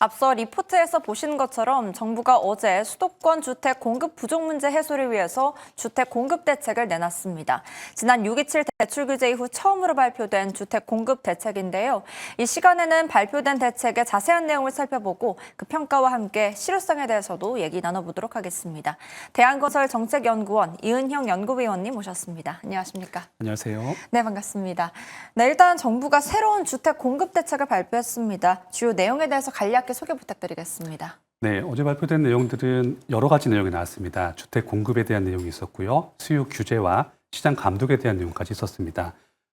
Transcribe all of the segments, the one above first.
앞서 리포트에서 보신 것처럼 정부가 어제 수도권 주택 공급 부족 문제 해소를 위해서 주택 공급 대책을 내놨습니다. 지난 6.27 대출 규제 이후 처음으로 발표된 주택 공급 대책인데요. 이 시간에는 발표된 대책의 자세한 내용을 살펴보고 그 평가와 함께 실효성에 대해서도 얘기 나눠보도록 하겠습니다. 대한건설 정책연구원 이은형 연구위원님 모셨습니다. 안녕하십니까? 안녕하세요. 네, 반갑습니다. 네, 일단 정부가 새로운 주택 공급 대책을 발표했습니다. 주요 내용에 대해서 간략히 소개 부탁드리겠습니다. 네, 어제 발표된 내용들은 여러 가지 내용이 나왔습니다. 주택 공급에 대한 내용이 있었고요. 수요 규제와 시장 감독에 대한 내용까지 있었습니다.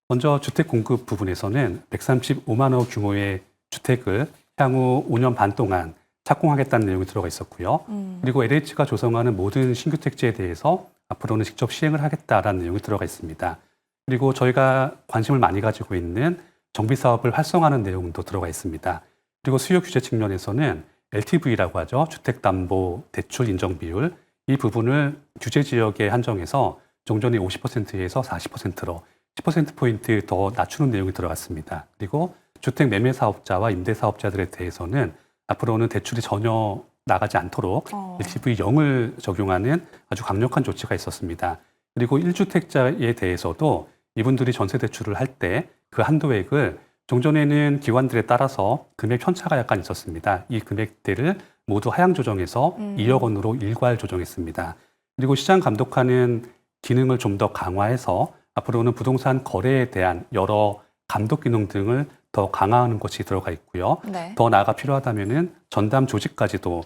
먼저 주택 공급 부분에서는 135만 호 규모의 주택을 향후 5년 반 동안 착공하겠다는 내용이 들어가 있었고요. 그리고 LH가 조성하는 모든 신규 택지에 대해서 앞으로는 직접 시행을 하겠다라는 내용이 들어가 있습니다. 그리고 저희가 관심을 많이 가지고 있는 정비 사업을 활성화하는 내용도 들어가 있습니다. 그리고 수요 규제 측면에서는 LTV라고 하죠. 주택담보대출 인정 비율. 이 부분을 규제 지역에 한정해서 종전의 50%에서 40%로 10%포인트 더 낮추는 내용이 들어갔습니다. 그리고 주택 매매 사업자와 임대 사업자들에 대해서는 앞으로는 대출이 전혀 나가지 않도록 LTV 0을 적용하는 아주 강력한 조치가 있었습니다. 그리고 1주택자에 대해서도 이분들이 전세 대출을 할 때 그 한도액을 종전에는 기관들에 따라서 금액 편차가 약간 있었습니다. 이 금액대를 모두 하향 조정해서 2억 원으로 일괄 조정했습니다. 그리고 시장 감독하는 기능을 좀 더 강화해서 앞으로는 부동산 거래에 대한 여러 감독 기능 등을 더 강화하는 것이 들어가 있고요. 네. 더 나아가 필요하다면은 전담 조직까지도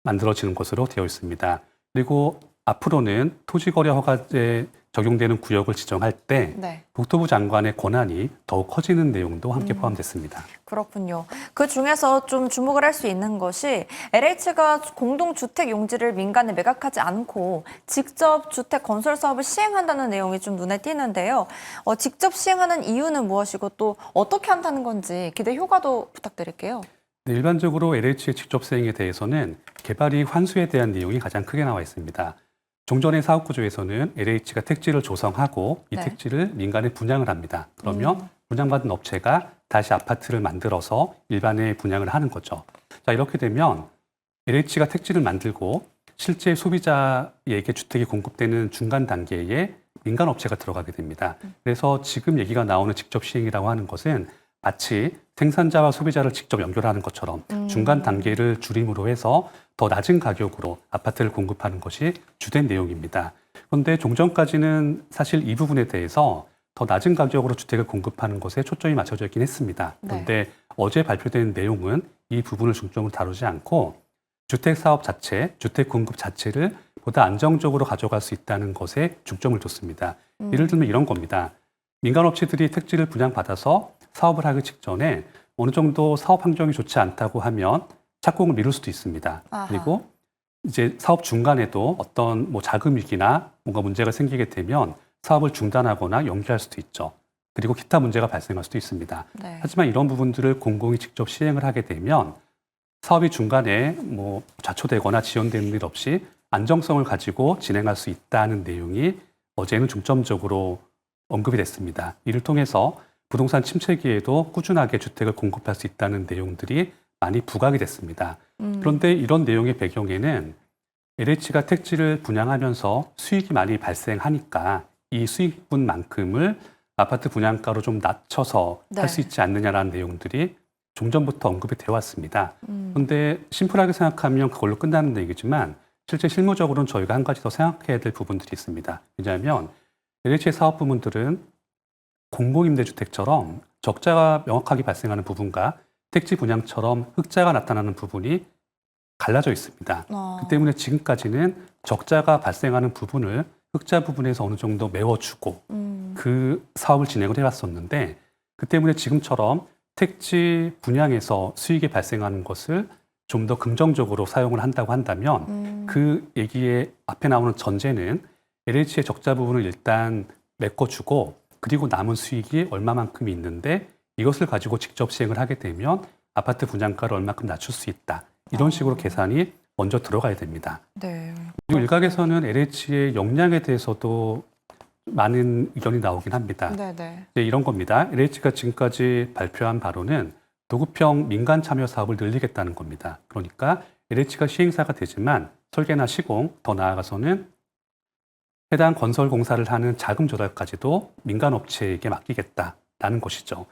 만들어지는 것으로 되어 있습니다. 그리고 앞으로는 토지거래 허가제에 적용되는 구역을 지정할 때 네. 국토부 장관의 권한이 더욱 커지는 내용도 함께 포함됐습니다. 그렇군요. 그 중에서 좀 주목을 할 수 있는 것이 LH가 공동주택 용지를 민간에 매각하지 않고 직접 주택 건설 사업을 시행한다는 내용이 좀 눈에 띄는데요. 직접 시행하는 이유는 무엇이고 또 어떻게 한다는 건지 기대 효과도 부탁드릴게요. 네, 일반적으로 LH의 직접 시행에 대해서는 개발이 환수에 대한 내용이 가장 크게 나와 있습니다. 종전의 사업 구조에서는 LH가 택지를 조성하고 이 네. 택지를 민간에 분양을 합니다. 그러면 분양받은 업체가 다시 아파트를 만들어서 일반에 분양을 하는 거죠. 자, 이렇게 되면 LH가 택지를 만들고 실제 소비자에게 주택이 공급되는 중간 단계에 민간 업체가 들어가게 됩니다. 그래서 지금 얘기가 나오는 직접 시행이라고 하는 것은 마치 생산자와 소비자를 직접 연결하는 것처럼 중간 단계를 줄임으로 해서 더 낮은 가격으로 아파트를 공급하는 것이 주된 내용입니다. 그런데 종전까지는 사실 이 부분에 대해서 더 낮은 가격으로 주택을 공급하는 것에 초점이 맞춰져 있긴 했습니다. 그런데 어제 발표된 내용은 이 부분을 중점으로 다루지 않고 주택 사업 자체, 주택 공급 자체를 보다 안정적으로 가져갈 수 있다는 것에 중점을 뒀습니다. 예를 들면 이런 겁니다. 민간 업체들이 택지를 분양받아서 사업을 하기 직전에 어느 정도 사업 환경이 좋지 않다고 하면 착공을 미룰 수도 있습니다. 아하. 그리고 이제 사업 중간에도 어떤 뭐 자금 위기나 뭔가 문제가 생기게 되면 사업을 중단하거나 연기할 수도 있죠. 그리고 기타 문제가 발생할 수도 있습니다. 네. 하지만 이런 부분들을 공공이 직접 시행을 하게 되면 사업이 중간에 뭐 좌초되거나 지연되는 일 없이 안정성을 가지고 진행할 수 있다는 내용이 어제는 중점적으로 언급이 됐습니다. 이를 통해서 부동산 침체기에도 꾸준하게 주택을 공급할 수 있다는 내용들이 많이 부각이 됐습니다. 그런데 이런 내용의 배경에는 LH가 택지를 분양하면서 수익이 많이 발생하니까 이 수익분만큼을 아파트 분양가로 좀 낮춰서 할 수 있지 않느냐라는 내용들이 종전부터 언급이 되어 왔습니다. 그런데 심플하게 생각하면 그걸로 끝나는 얘기지만 실제 실무적으로는 저희가 한 가지 더 생각해야 될 부분들이 있습니다. 왜냐하면 LH의 사업 부문들은 공공임대주택처럼 적자가 명확하게 발생하는 부분과 택지 분양처럼 흑자가 나타나는 부분이 갈라져 있습니다. 그 때문에 지금까지는 적자가 발생하는 부분을 흑자 부분에서 어느 정도 메워주고 그 사업을 진행을 해왔었는데 그 때문에 지금처럼 택지 분양에서 수익이 발생하는 것을 좀 더 긍정적으로 사용을 한다고 한다면 그 얘기의 앞에 나오는 전제는 LH의 적자 부분을 일단 메꿔주고 그리고 남은 수익이 얼마만큼이 있는데 이것을 가지고 직접 시행을 하게 되면 아파트 분양가를 얼마큼 낮출 수 있다. 이런 식으로 계산이 먼저 들어가야 됩니다. 네. 그리고 일각에서는 LH의 역량에 대해서도 많은 의견이 나오긴 합니다. 네네. 이제 이런 겁니다. LH가 지금까지 발표한 바로는 도급형 민간 참여 사업을 늘리겠다는 겁니다. 그러니까 LH가 시행사가 되지만 설계나 시공, 더 나아가서는 해당 건설 공사를 하는 자금 조달까지도 민간 업체에게 맡기겠다라는 것이죠.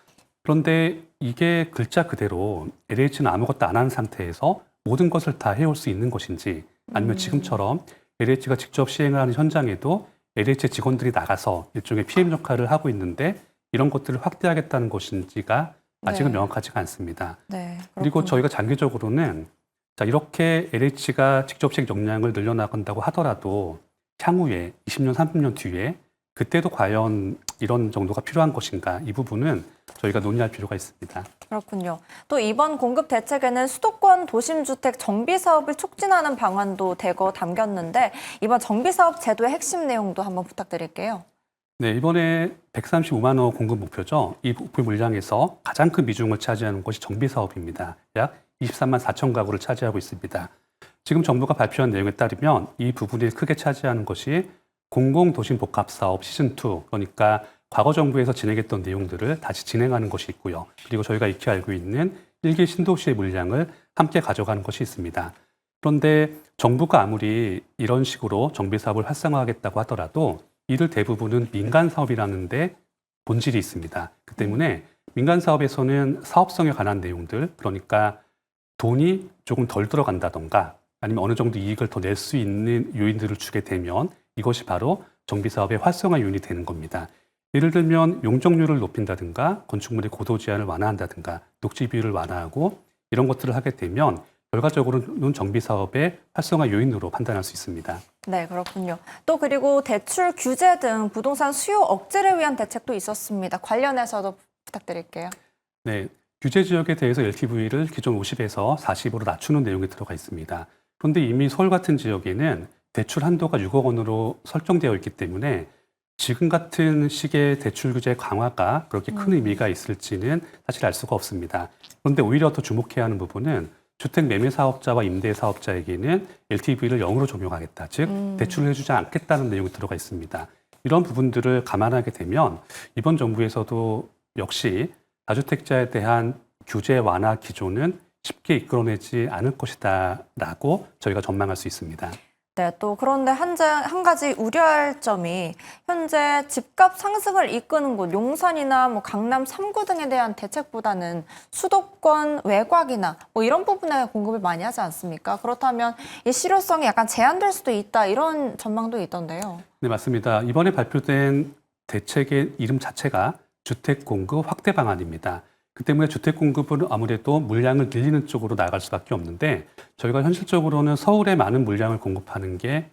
그런데 이게 글자 그대로 LH는 아무것도 안 하는 상태에서 모든 것을 다 해올 수 있는 것인지, 아니면 지금처럼 LH가 직접 시행을 하는 현장에도 LH 직원들이 나가서 일종의 PM 역할을 하고 있는데 이런 것들을 확대하겠다는 것인지가 아직은 네. 명확하지가 않습니다. 네, 그리고 그렇군요. 저희가 장기적으로는 자, 이렇게 LH가 직접 시행 역량을 늘려나간다고 하더라도 향후에 20년, 30년 뒤에 그때도 과연 이런 정도가 필요한 것인가, 이 부분은 저희가 논의할 필요가 있습니다. 그렇군요. 또 이번 공급 대책에는 수도권 도심주택 정비 사업을 촉진하는 방안도 대거 담겼는데 이번 정비 사업 제도의 핵심 내용도 한번 부탁드릴게요. 네, 이번에 135만 호 공급 목표죠. 이 목표 물량에서 가장 큰 비중을 차지하는 것이 정비 사업입니다. 약 23만 4천 가구를 차지하고 있습니다. 지금 정부가 발표한 내용에 따르면 이 부분을 크게 차지하는 것이 공공도심복합사업 시즌2, 그러니까 과거 정부에서 진행했던 내용들을 다시 진행하는 것이 있고요. 그리고 저희가 익히 알고 있는 1기 신도시의 물량을 함께 가져가는 것이 있습니다. 그런데 정부가 아무리 이런 식으로 정비사업을 활성화하겠다고 하더라도 이들 대부분은 민간 사업이라는 데 본질이 있습니다. 그 때문에 민간 사업에서는 사업성에 관한 내용들, 그러니까 돈이 조금 덜 들어간다던가 아니면 어느 정도 이익을 더 낼 수 있는 요인들을 주게 되면 이것이 바로 정비사업의 활성화 요인이 되는 겁니다. 예를 들면 용적률을 높인다든가 건축물의 고도 제한을 완화한다든가 녹지 비율을 완화하고 이런 것들을 하게 되면 결과적으로는 정비사업의 활성화 요인으로 판단할 수 있습니다. 네, 그렇군요. 또 그리고 대출 규제 등 부동산 수요 억제를 위한 대책도 있었습니다. 관련해서도 부탁드릴게요. 네, 규제 지역에 대해서 LTV를 기존 50에서 40으로 낮추는 내용이 들어가 있습니다. 그런데 이미 서울 같은 지역에는 대출 한도가 6억 원으로 설정되어 있기 때문에 지금 같은 식의 대출 규제 강화가 그렇게 큰 의미가 있을지는 사실 알 수가 없습니다. 그런데 오히려 더 주목해야 하는 부분은 주택 매매 사업자와 임대 사업자에게는 LTV를 0으로 적용하겠다, 즉 대출을 해주지 않겠다는 내용이 들어가 있습니다. 이런 부분들을 감안하게 되면 이번 정부에서도 역시 다주택자에 대한 규제 완화 기조는 쉽게 이끌어내지 않을 것이다라고 저희가 전망할 수 있습니다. 네, 또 그런데 한 가지 우려할 점이 현재 집값 상승을 이끄는 곳 용산이나 뭐 강남 3구 등에 대한 대책보다는 수도권 외곽이나 뭐 이런 부분에 공급을 많이 하지 않습니까? 그렇다면 이 실효성이 약간 제한될 수도 있다 이런 전망도 있던데요. 네, 맞습니다. 이번에 발표된 대책의 이름 자체가 주택 공급 확대 방안입니다. 그 때문에 주택 공급은 아무래도 물량을 늘리는 쪽으로 나아갈 수밖에 없는데 저희가 현실적으로는 서울에 많은 물량을 공급하는 게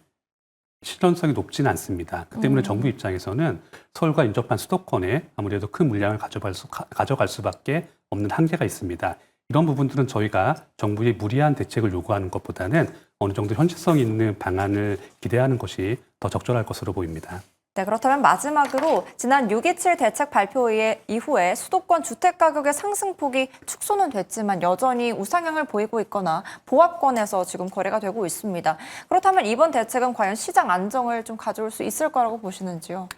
실현성이 높지는 않습니다. 그 때문에 정부 입장에서는 서울과 인접한 수도권에 아무래도 큰 물량을 가져갈 수밖에 없는 한계가 있습니다. 이런 부분들은 저희가 정부의 무리한 대책을 요구하는 것보다는 어느 정도 현실성 있는 방안을 기대하는 것이 더 적절할 것으로 보입니다. 네, 그렇다면 마지막으로 지난 6.27 대책 발표 이후에 수도권 주택 가격의 상승폭이 축소는 됐지만 여전히 우상향을 보이고 있거나 보합권에서 지금 거래가 되고 있습니다. 그렇다면 이번 대책은 과연 시장 안정을 좀 가져올 수 있을 거라고 보시는지요?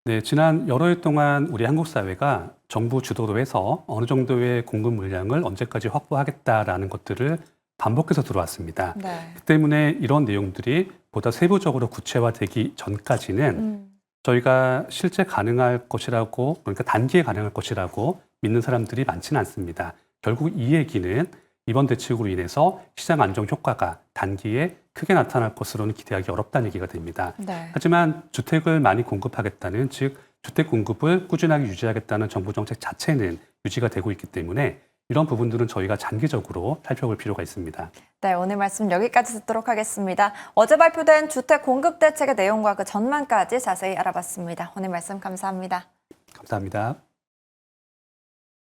네, 지난 여러 해 동안 우리 한국 사회가 정부 주도로 해서 어느 정도의 공급 물량을 언제까지 확보하겠다라는 것들을 반복해서 들어왔습니다. 네. 그 때문에 이런 내용들이 보다 세부적으로 구체화되기 전까지는 저희가 실제 가능할 것이라고, 그러니까 단기에 가능할 것이라고 믿는 사람들이 많지는 않습니다. 결국 이 얘기는 이번 대책으로 인해서 시장 안정 효과가 단기에 크게 나타날 것으로는 기대하기 어렵다는 얘기가 됩니다. 네. 하지만 주택을 많이 공급하겠다는, 즉 주택 공급을 꾸준하게 유지하겠다는 정부 정책 자체는 유지가 되고 있기 때문에 이런 부분들은 저희가 장기적으로 살펴볼 필요가 있습니다. 네, 오늘 말씀 여기까지 듣도록 하겠습니다. 어제 발표된 주택 공급 대책의 내용과 그 전망까지 자세히 알아봤습니다. 오늘 말씀 감사합니다. 감사합니다.